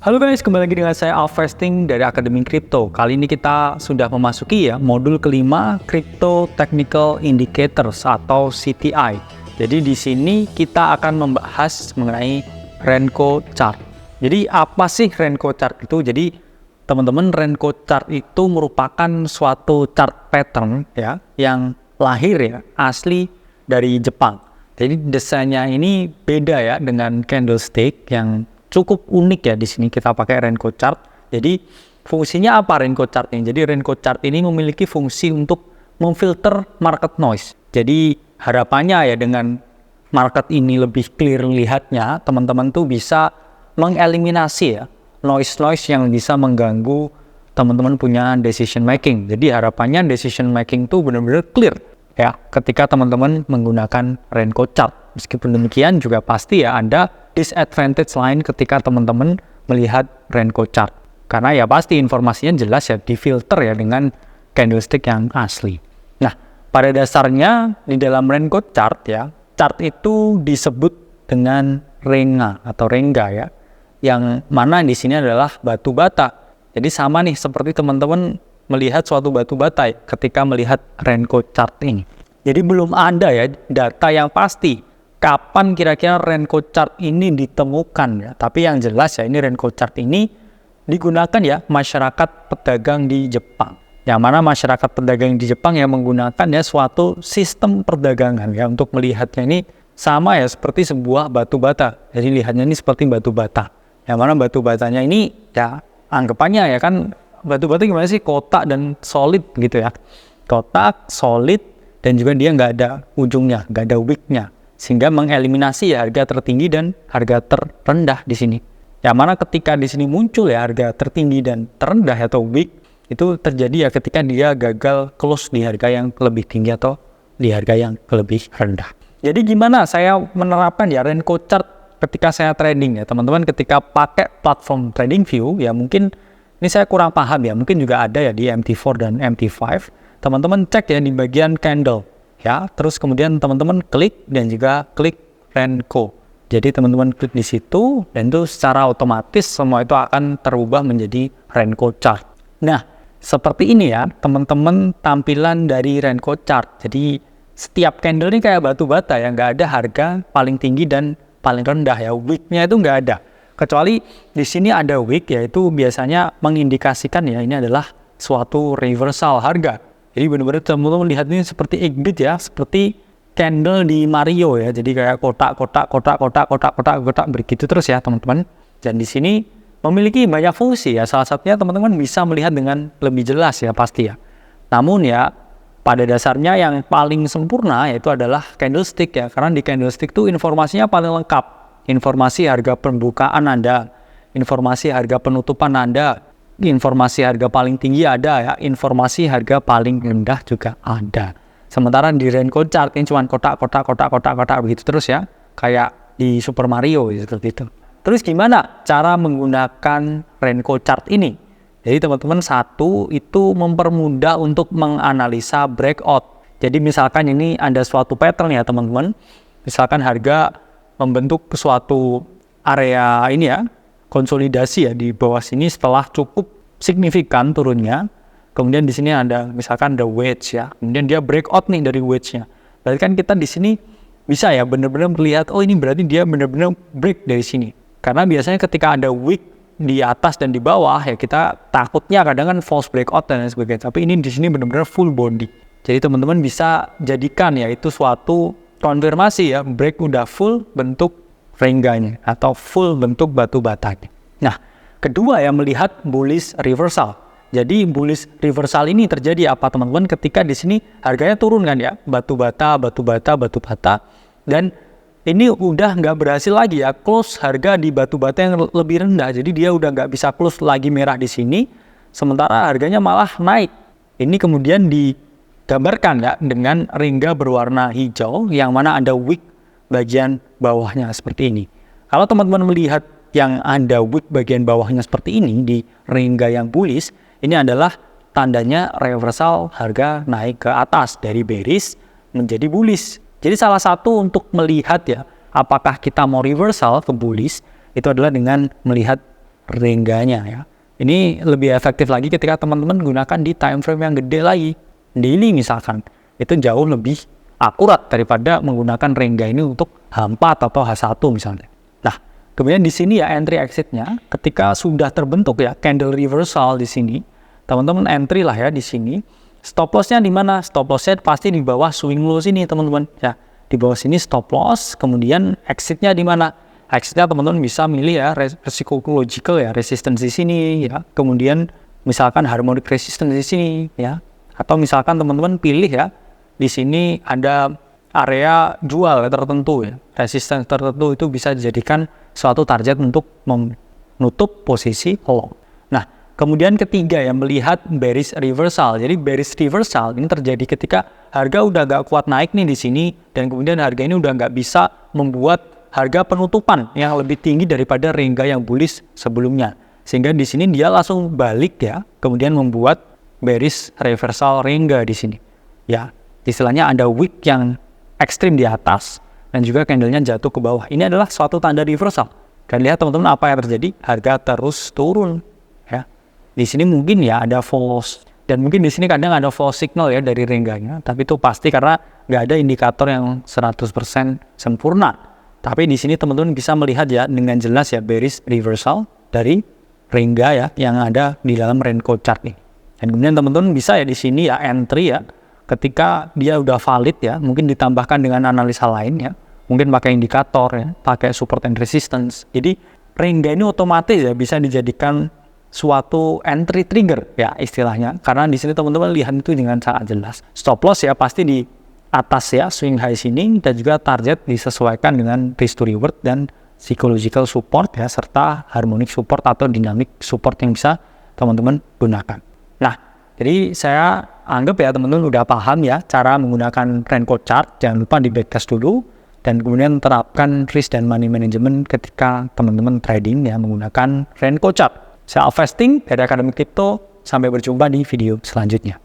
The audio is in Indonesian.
Halo guys, kembali lagi dengan saya Alvesting dari Akademi Kripto. Kali ini kita sudah memasuki modul kelima Crypto Technical Indicators atau CTI. Jadi di sini kita akan membahas mengenai Renko Chart. Jadi apa sih Renko Chart itu? Jadi teman-teman, Renko Chart itu merupakan suatu chart pattern yang lahir asli dari Jepang. Jadi desainnya ini beda dengan candlestick yang cukup unik di sini kita pakai Renko Chart. Jadi fungsinya apa Renko Chart ini? Jadi Renko Chart ini memiliki fungsi untuk memfilter market noise. Jadi harapannya dengan market ini lebih clear lihatnya, teman-teman tuh bisa mengeliminasi noise-noise yang bisa mengganggu teman-teman punya decision making. Jadi harapannya decision making tuh benar-benar clear ketika teman-teman menggunakan Renko Chart. Meskipun demikian juga pasti ada disadvantage lain ketika teman-teman melihat Renko Chart. Karena pasti informasinya jelas difilter dengan candlestick yang asli. Nah, pada dasarnya di dalam Renko Chart chart itu disebut dengan renga atau rengga yang mana di sini adalah batu bata. Jadi sama nih seperti teman-teman melihat suatu batu bata ketika melihat Renko Chart ini. Jadi belum ada data yang pasti kapan kira-kira Renko Chart ini ditemukan Tapi yang jelas ini Renko Chart ini digunakan masyarakat pedagang di Jepang. Yang mana masyarakat pedagang di Jepang menggunakan suatu sistem perdagangan untuk melihatnya ini sama seperti sebuah batu bata. Jadi lihatnya ini seperti batu bata. Yang mana batu batanya ini anggapannya kan batu bata gimana sih, kotak dan solid gitu kotak, solid, dan juga dia nggak ada ujungnya, nggak ada wicknya, sehingga mengeliminasi harga tertinggi dan harga terendah di sini. Yang mana ketika di sini muncul harga tertinggi dan terendah atau wick, itu terjadi ketika dia gagal close di harga yang lebih tinggi atau di harga yang lebih rendah. Jadi gimana saya menerapkan Renko Chart ketika saya trading teman-teman, ketika pakai platform TradingView mungkin ini saya kurang paham mungkin juga ada di MT4 dan MT5. Teman-teman cek di bagian candle terus kemudian teman-teman klik dan juga klik Renko. Jadi teman-teman klik di situ dan itu secara otomatis semua itu akan terubah menjadi Renko Chart. Nah, seperti ini teman-teman tampilan dari Renko Chart. Jadi setiap candle ini kayak batu bata nggak ada harga paling tinggi dan paling rendah wicknya itu nggak ada. Kecuali di sini ada wick, yaitu biasanya mengindikasikan ini adalah suatu reversal harga. Jadi benar-benar teman-teman lihat ini seperti Eggbit seperti candle di Mario Jadi kayak kotak begitu terus teman-teman. Dan di sini memiliki banyak fungsi Salah satunya teman-teman bisa melihat dengan lebih jelas pasti Namun pada dasarnya yang paling sempurna yaitu adalah candlestick karena di candlestick itu informasinya paling lengkap. Informasi harga pembukaan Anda, informasi harga penutupan Anda, informasi harga paling tinggi ada informasi harga paling rendah juga ada. Sementara di Renko Chart ini cuma kotak begitu terus kayak di Super Mario seperti itu. Terus gimana cara menggunakan Renko Chart ini? Jadi teman-teman, satu itu mempermudah untuk menganalisa breakout. Jadi misalkan ini ada suatu pattern teman-teman. Misalkan harga membentuk suatu area ini konsolidasi di bawah sini setelah cukup signifikan turunnya. Kemudian di sini ada misalkan ada wedge kemudian dia breakout nih dari wedge-nya. Berarti kan kita di sini bisa benar-benar melihat ini berarti dia benar-benar break dari sini. Karena biasanya ketika ada wick di atas dan di bawah kita takutnya kadang kan false breakout dan lain sebagainya. Tapi ini di sini benar-benar full body. Jadi teman-teman bisa jadikan itu suatu konfirmasi break udah full bentuk rengganya atau full bentuk batu batanya. Nah, kedua melihat bullish reversal. Jadi bullish reversal ini terjadi apa teman-teman ketika di sini harganya turun batu bata dan ini udah nggak berhasil lagi close harga di batu bata yang lebih rendah. Jadi dia udah nggak bisa close lagi merah di sini, sementara harganya malah naik. Ini kemudian digambarkan dengan rengga berwarna hijau yang mana ada wick bagian bawahnya seperti ini. Kalau teman-teman melihat yang ada wick bagian bawahnya seperti ini di rengga yang bullish, ini adalah tandanya reversal harga naik ke atas dari bearish menjadi bullish. Jadi salah satu untuk melihat apakah kita mau reversal ke bullish itu adalah dengan melihat rengganya ya. Ini lebih efektif lagi ketika teman-teman gunakan di time frame yang gede lagi, daily misalkan. Itu jauh lebih akurat daripada menggunakan rengga ini untuk H4 atau H1 misalnya. Nah, kemudian di sini ya entry exit-nya ketika sudah terbentuk ya candle reversal di sini, teman-teman entry lah ya di sini. Stop loss-nya di mana? Stop loss-nya pasti di bawah swing low sini teman-teman ya. Di bawah sini stop loss, kemudian exit-nya di mana? Exit-nya teman-teman bisa milih ya resiko logical ya, resistance di sini ya. Kemudian misalkan harmonic resistance di sini ya. Atau misalkan teman-teman pilih ya di sini ada area jual tertentu ya. Resistance tertentu itu bisa dijadikan suatu target untuk menutup posisi long. Nah, kemudian ketiga ya melihat bearish reversal. Jadi bearish reversal ini terjadi ketika harga udah gak kuat naik nih di sini dan kemudian harga ini udah gak bisa membuat harga penutupan yang lebih tinggi daripada rengga yang bullish sebelumnya. Sehingga di sini dia langsung balik ya, kemudian membuat bearish reversal rengga di sini. Ya, istilahnya ada wick yang ekstrim di atas dan juga candlenya jatuh ke bawah. Ini adalah suatu tanda reversal. Dan lihat teman-teman apa yang terjadi, harga terus turun ya. Di sini mungkin ya ada false dan mungkin di sini kadang ada false signal ya dari rengganya, tapi itu pasti karena nggak ada indikator yang 100% sempurna. Tapi di sini teman-teman bisa melihat ya dengan jelas ya bearish reversal dari rengga ya yang ada di dalam Renko chart nih. Dan kemudian teman-teman bisa ya di sini ya entry ya ketika dia udah valid ya, mungkin ditambahkan dengan analisa lain ya. Mungkin pakai indikator ya, pakai support and resistance. Jadi rengga ini otomatis ya bisa dijadikan suatu entry trigger ya istilahnya. Karena di sini teman-teman lihat itu dengan sangat jelas. Stop loss ya pasti di atas ya swing high sini dan juga target disesuaikan dengan risk to reward dan psychological support ya serta harmonic support atau dynamic support yang bisa teman-teman gunakan. Nah, jadi saya anggap ya teman-teman udah paham ya cara menggunakan Renko chart. Jangan lupa di backtest dulu dan kemudian terapkan risk dan money management ketika teman-teman trading ya menggunakan Renko chart. Saya Alvesting dari Akademi Crypto. Sampai berjumpa di video selanjutnya.